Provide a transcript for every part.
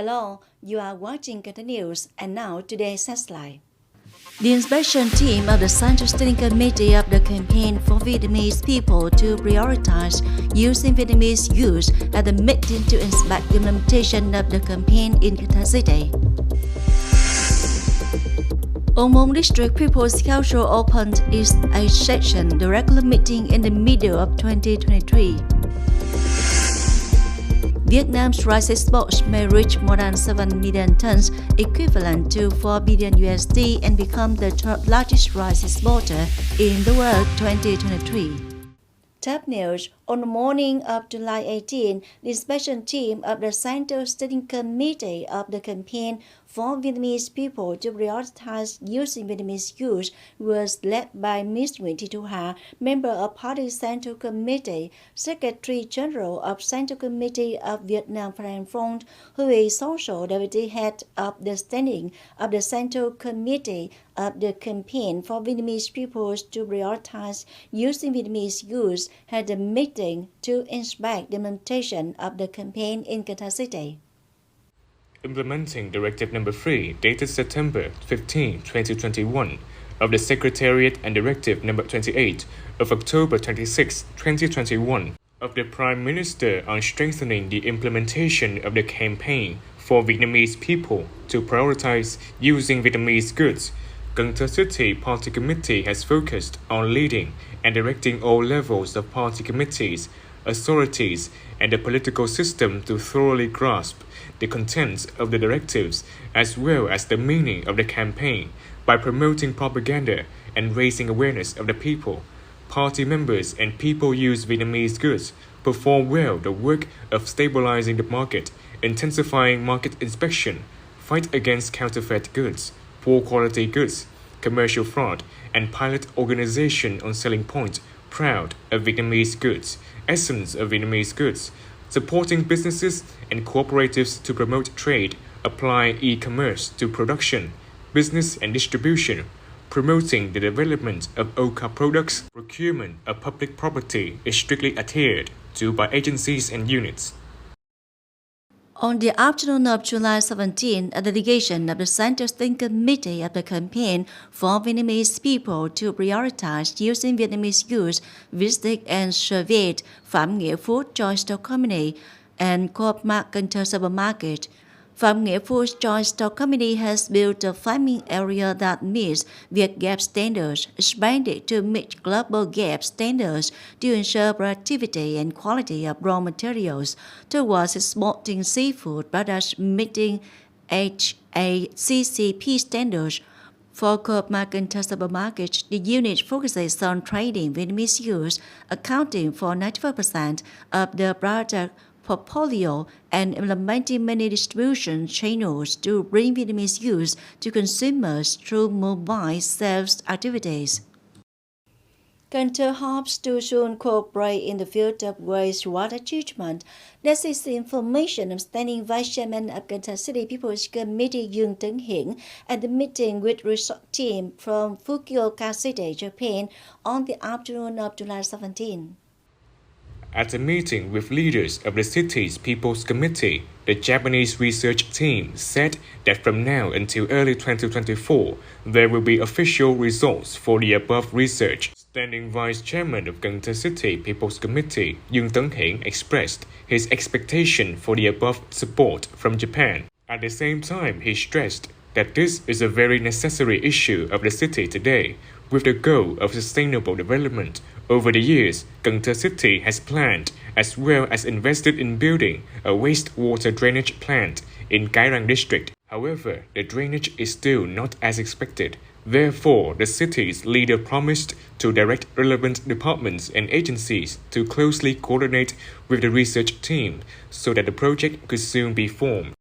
Hello, you are watching Cần Thơ News, and now today's headline. The inspection team of the Central Steering Committee of the Campaign for Vietnamese People to prioritize using Vietnamese youth at the meeting to inspect the implementation of the campaign in Cần Thơ City. Omong District People's Council opened its 8th session, the regular meeting in the middle of 2023. Vietnam's rice exports may reach more than 7 million tons, equivalent to 4 billion USD, and become the third largest rice exporter in the world 2023. Top news. On the morning of July 18, the inspection team of the Central Steering Committee of the Campaign for Vietnamese People to prioritize using Vietnamese youth was led by Ms. Nguyễn Thị Thu Hà, member of Party Central Committee, Secretary General of Central Committee of Vietnam Foreign Front, who is also Deputy Head of the Standing of the Central Committee of the Campaign for Vietnamese People to prioritize using Vietnamese youth, had a meeting to inspect the implementation of the campaign in Cần Thơ City. Implementing Directive Number 3, dated September 15, 2021, of the Secretariat and Directive Number 28 of October 26, 2021, of the Prime Minister on strengthening the implementation of the campaign for Vietnamese people to prioritize using Vietnamese goods, Cần Thơ City Party Committee has focused on leading and directing all levels of party committees, authorities, and the political system to thoroughly grasp the contents of the directives as well as the meaning of the campaign by promoting propaganda and raising awareness of the people. Party members and people use Vietnamese goods perform well the work of stabilizing the market, intensifying market inspection, fight against counterfeit goods, poor quality goods, commercial fraud, and pilot organization on selling point, proud of Vietnamese goods, essence of Vietnamese goods, supporting businesses and cooperatives to promote trade, apply e-commerce to production, business and distribution, promoting the development of OCA products, procurement of public property is strictly adhered to by agencies and units. On the afternoon of July 17, a delegation of the Central Steering Committee of the Campaign for Vietnamese People to prioritize using Vietnamese youth visited and surveyed Phạm Nghĩa Food Choice Store Company and Co-op Mart Cần Thơ Supermarket. Phạm Nghĩa Food Choice Store Company has built a farming area that meets Vietgap standards, expanded to meet global gap standards to ensure productivity and quality of raw materials towards exporting seafood products meeting HACCP standards. For Co-op Mart Cần Thơ Supermarket, the unit focuses on trading Vietnamese youth, accounting for 94% of the product portfolio and implementing many distribution channels to bring Vietnamese youth to consumers through mobile sales activities. Cần Thơ hopes to soon cooperate in the field of wastewater treatment. This is the information of Standing Vice Chairman of Cần Thơ City People's Committee Dương Tấn Hiển at the meeting with resort team from Fukuoka City, Japan on the afternoon of July 17. At a meeting with leaders of the city's People's Committee, the Japanese research team said that from now until early 2024, there will be official results for the above research. Standing Vice Chairman of Cần Thơ City People's Committee, Dương Tấn Hiển, expressed his expectation for the above support from Japan. At the same time, he stressed that this is a very necessary issue of the city today, with the goal of sustainable development. Over the years, Cần Thơ City has planned as well as invested in building a wastewater drainage plant in Cái Răng district. However, the drainage is still not as expected. Therefore, the city's leader promised to direct relevant departments and agencies to closely coordinate with the research team so that the project could soon be formed.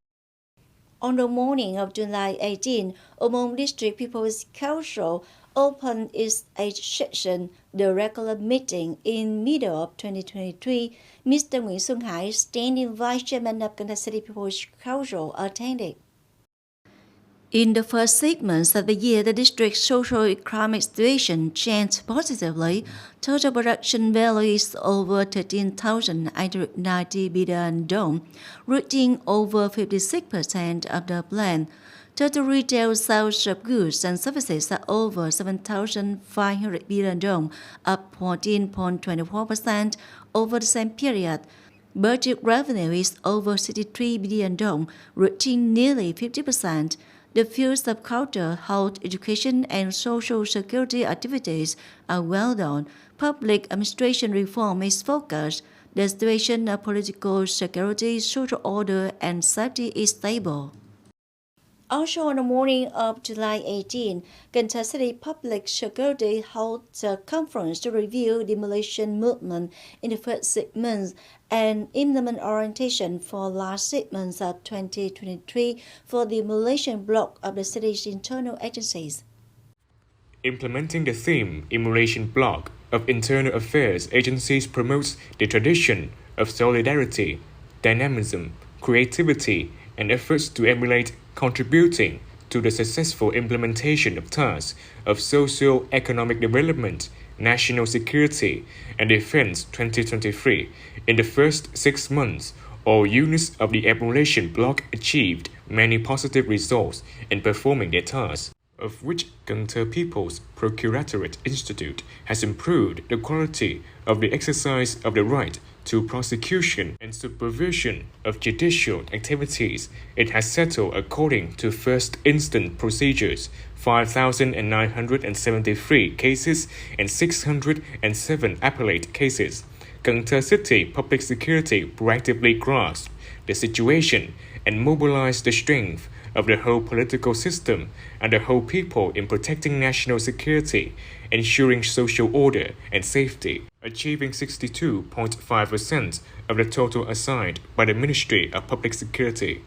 On the morning of July 18, Omong District People's Council opened its 8th session, the regular meeting in middle of 2023. Mr. Nguyễn Xuân Hải, Standing Vice Chairman of Cần Thơ City People's Council, attended. In the first 6 months of the year, the district's socio-economic situation changed positively. Total production value is over 13,890 billion dong, reaching over 56% of the plan. Total retail sales of goods and services are over 7,500 billion dong, up 14.24% over the same period. Budget revenue is over 63 billion dong, reaching nearly 50%. The fields of culture, health, education, and social security activities are well done. Public administration reform is focused. The situation of political security, social order, and safety is stable. Also, on the morning of July 18, Cần Thơ City Public Security held a conference to review demolition movement in the first 6 months and implement orientation for last 6 months of 2023 for the demolition block of the city's internal agencies. Implementing the theme Immolation Block of Internal Affairs agencies promotes the tradition of solidarity, dynamism, creativity, and efforts to emulate contributing to the successful implementation of tasks of socio-economic development, national security, and defense 2023. In the first 6 months, all units of the Immolation Block achieved many positive results in performing their tasks, of which Cần Thơ People's Procuratorate Institute has improved the quality of the exercise of the right to prosecution and supervision of judicial activities. It has settled according to first instance procedures 5,973 cases and 607 appellate cases. Cần Thơ City Public Security proactively grasped the situation and mobilized the strength of the whole political system and the whole people in protecting national security, ensuring social order and safety, achieving 62.5% of the total assigned by the Ministry of Public Security.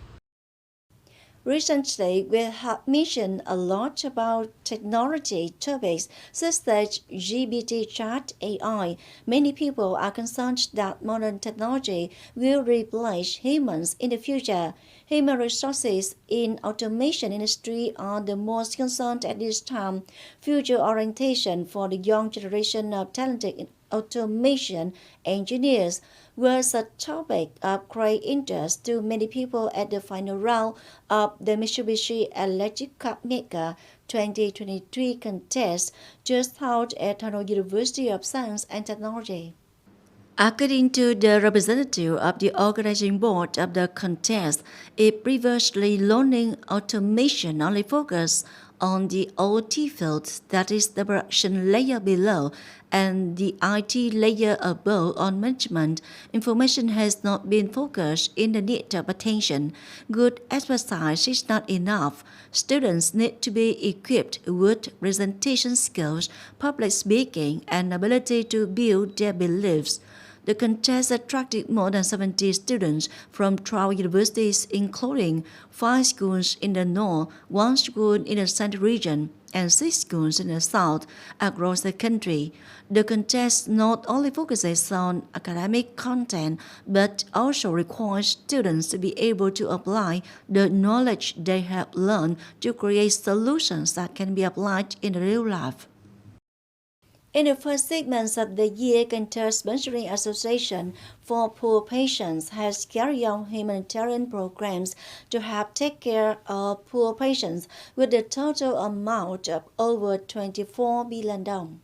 Recently, we have mentioned a lot about technology topics such as GPT chat AI. Many people are concerned that modern technology will replace humans in the future. Human resources in automation industry are the most concerned at this time. Future orientation for the young generation of talented automation engineers was a topic of great interest to many people at the final round of the Mitsubishi Electric Car Maker 2023 contest just held at Hanoi University of Science and Technology. According to the representative of the organizing board of the contest, it previously learning automation only focused on the OT field, that is the production layer below, and the IT layer above on management. Information has not been focused in the need of attention. Good expertise is not enough. Students need to be equipped with presentation skills, public speaking, and ability to build their beliefs. The contest attracted more than 70 students from 12 universities, including 5 schools in the north, 1 school in the central region, and 6 schools in the south across the country. The contest not only focuses on academic content, but also requires students to be able to apply the knowledge they have learned to create solutions that can be applied in real life. In the first 6 months of the year, Cần Thơ Sponsoring Association for Poor Patients has carried on humanitarian programs to help take care of poor patients with a total amount of over 24 billion dong.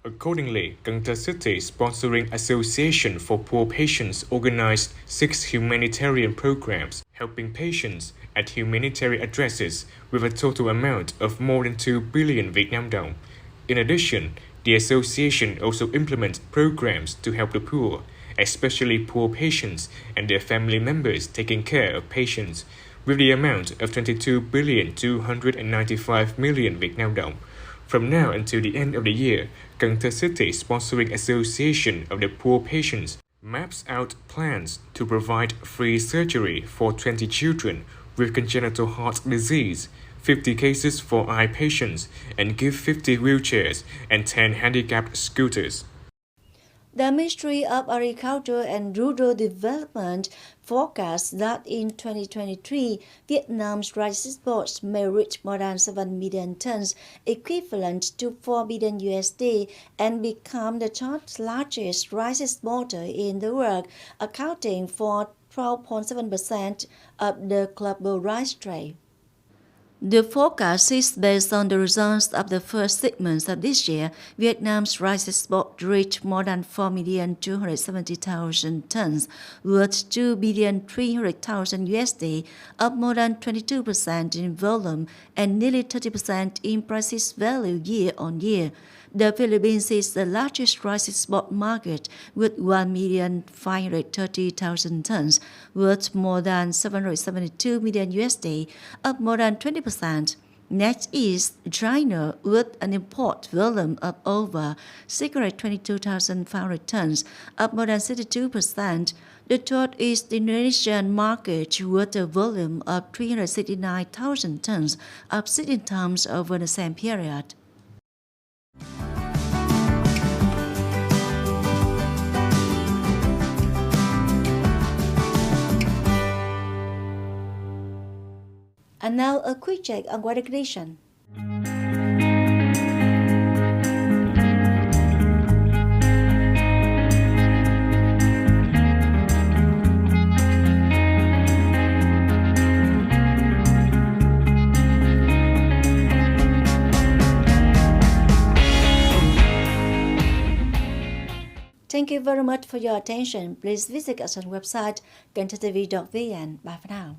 Accordingly, Cần Thơ City Sponsoring Association for Poor Patients organized 6 humanitarian programs helping patients at humanitarian addresses with a total amount of more than 2 billion Vietnam dong. In addition, the association also implements programs to help the poor, especially poor patients and their family members taking care of patients, with the amount of 22,295 million Vietnam dong. From now until the end of the year, Cần Thơ City Sponsoring Association of the Poor Patients maps out plans to provide free surgery for 20 children with congenital heart disease, 50 cases for eye patients, and give 50 wheelchairs and 10 handicapped scooters. The Ministry of Agriculture and Rural Development forecasts that in 2023, Vietnam's rice exports may reach more than 7 million tons, equivalent to 4 billion USD, and become the third largest rice exporter in the world, accounting for 12.7% of the global rice trade. The forecast is based on the results of the first 6 months of this year. Vietnam's rice export reached more than 4,270,000 tons, worth 2,300,000 USD, up more than 22% in volume and nearly 30% in price value year on year. The Philippines is the largest rice export market with 1,530,000 tons, worth more than 772 million USD, up more than 20%. Next is China with an import volume of over 622,500 tons, up more than 62%. The third is the Indonesian market with a volume of 369,000 tons, up 16 times over the same period. And now a quick check on weather condition. Thank you very much for your attention. Please visit us on website thtpct.vn. Bye for now.